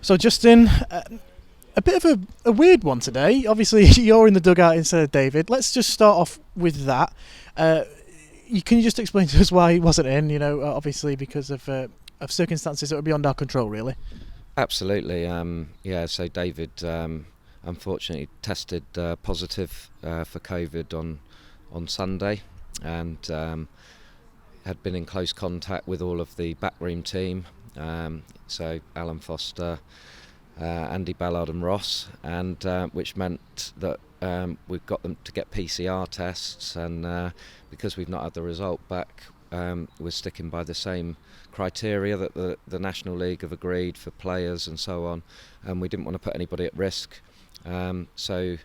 So Justin, a bit of a weird one today. Obviously, you're in the dugout instead of David. Let's just start off with that. Can you just explain to us why he wasn't in? Obviously because of circumstances that were beyond our control, really. Absolutely. So David unfortunately tested positive for COVID on Sunday, and had been in close contact with all of the backroom team. So Alan Foster, Andy Ballard and Ross, and which meant that we've got them to get PCR tests, and because we've not had the result back, we're sticking by the same criteria that the National League have agreed for players and so on, and we didn't want to put anybody at risk. So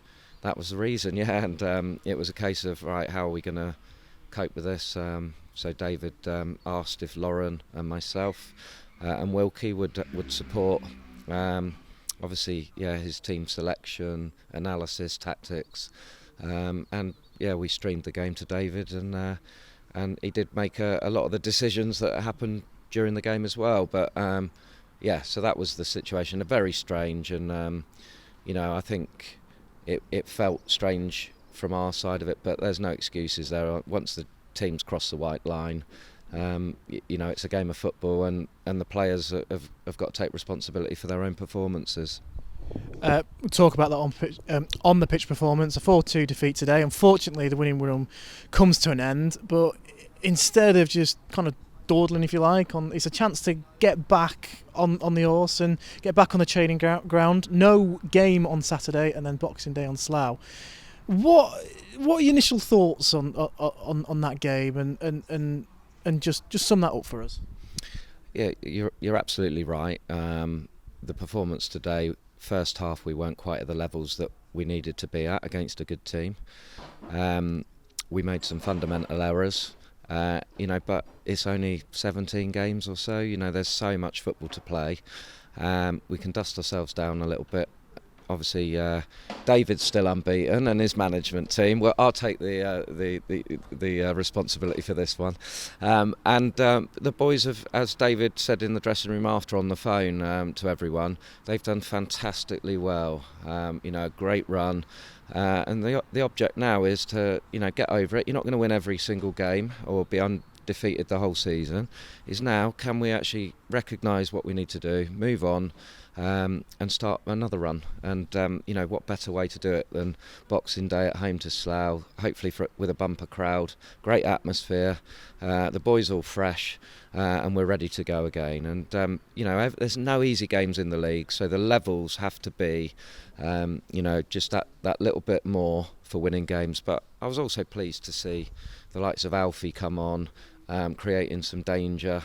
that was the reason, and it was a case of, right, how are we going to cope with this? So David asked if Lauren and myself and Wilkie would support, obviously, his team selection, analysis, tactics, and we streamed the game to David, and he did make a lot of the decisions that happened during the game as well. But so that was the situation. Very strange, and I think it felt strange from our side of it, but there's no excuses there. Once the teams cross the white line, it's a game of football, and the players have got to take responsibility for their own performances. We'll talk about that on the pitch performance. A 4-2 defeat today. Unfortunately, the winning run comes to an end, but instead of just kind of dawdling, if you like, it's a chance to get back on the horse and get back on the training ground. No game on Saturday, and then Boxing Day on Slough. What are your initial thoughts on that game, and just sum that up for us? Yeah, you're absolutely right. The performance today, first half, we weren't quite at the levels that we needed to be at against a good team. We made some fundamental errors, but it's only 17 games or so. There's so much football to play. We can dust ourselves down a little bit. Obviously, David's still unbeaten, and his management team. Well, I'll take the responsibility for this one. And the boys have, as David said in the dressing room after on the phone to everyone, they've done fantastically well. A great run, and the object now is to get over it. You're not going to win every single game or be undefeated the whole season. Is now, can we actually recognise what we need to do, move on, and start another run? And what better way to do it than Boxing Day at home to Slough, hopefully with a bumper crowd, great atmosphere, the boys all fresh, and we're ready to go again. And there's no easy games in the league, so the levels have to be just that little bit more for winning games. But I was also pleased to see the likes of Alfie come on, creating some danger.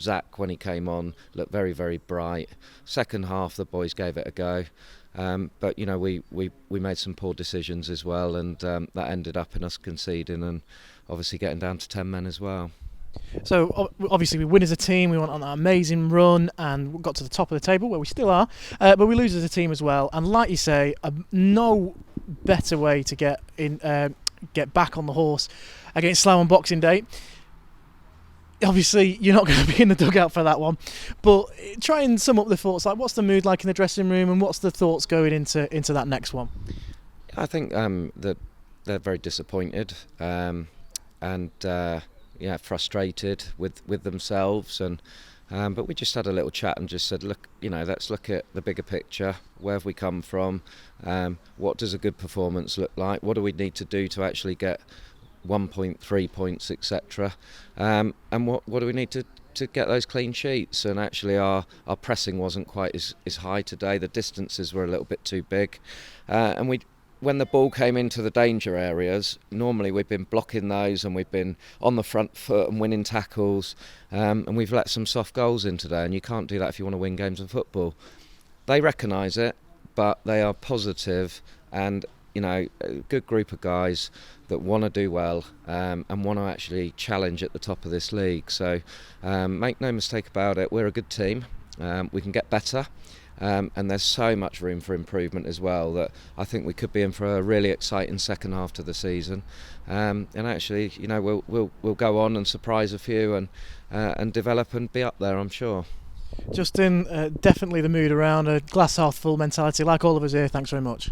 Zach, when he came on, looked very, very bright. Second half, the boys gave it a go, but we made some poor decisions as well, and that ended up in us conceding and obviously getting down to 10 men as well. So obviously we win as a team, we went on that amazing run and got to the top of the table, where we still are, but we lose as a team as well. And like you say, no better way to get back on the horse against Slough on Boxing Day. Obviously, you're not going to be in the dugout for that one, but try and sum up the thoughts. Like, what's the mood like in the dressing room, and what's the thoughts going into that next one? I think that they're very disappointed, and frustrated with themselves, and but we just had a little chat and just said, look, let's look at the bigger picture. Where have we come from? What does a good performance look like? What do we need to do to actually get 1.3 points, etc. And what do we need to get those clean sheets? And actually our pressing wasn't quite as high today. The distances were a little bit too big, and when the ball came into the danger areas, normally we've been blocking those, and we've been on the front foot and winning tackles, and we've let some soft goals in today, and you can't do that if you want to win games of football. They recognise it, but they are positive, and a good group of guys that want to do well, and want to actually challenge at the top of this league. So make no mistake about it, we're a good team. We can get better, and there's so much room for improvement as well, that I think we could be in for a really exciting second half to the season, and actually we'll go on and surprise a few, and develop and be up there, I'm sure. Justin, definitely the mood around, a glass half full mentality like all of us here. Thanks very much.